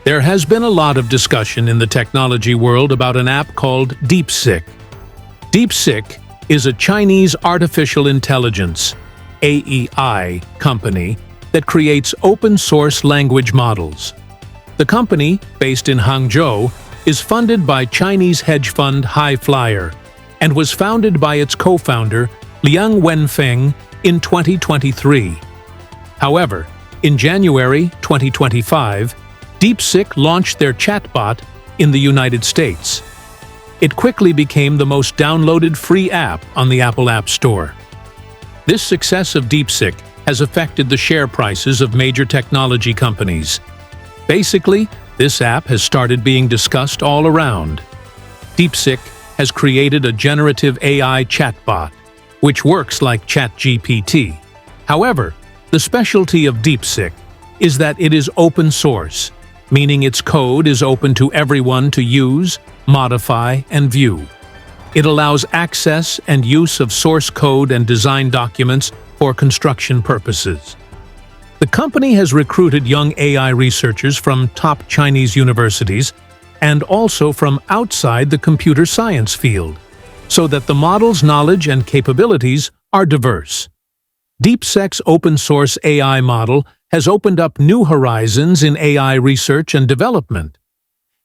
There has been a lot of discussion in the technology world about an app called Deepseek. Deepseek is a Chinese artificial intelligence (AI) company that creates open-source language models. The company, based in Hangzhou, is funded by Chinese hedge fund High Flyer and was founded by its co-founder Liang Wenfeng in 2023. However, in January 2025, Deepseek launched their chatbot in the United States. It quickly became the most downloaded free app on the Apple App Store. This success of Deepseek has affected the share prices of major technology companies. Basically, this app has started being discussed all around. Deepseek has created a generative AI chatbot, which works like ChatGPT. However, the specialty of Deepseek is that it is open source, meaning its code is open to everyone to use, modify, and view. It allows access and use of source code and design documents for construction purposes. The company has recruited young AI researchers from top Chinese universities and also from outside the computer science field, so that the model's knowledge and capabilities are diverse. Deepseek's open-source AI model has opened up new horizons in AI research and development.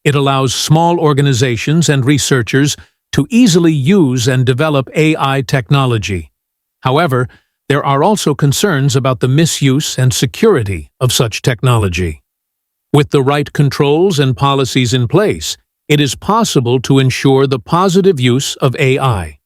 It allows small organizations and researchers to easily use and develop AI technology. However, there are also concerns about the misuse and security of such technology. With the right controls and policies in place, it is possible to ensure the positive use of AI.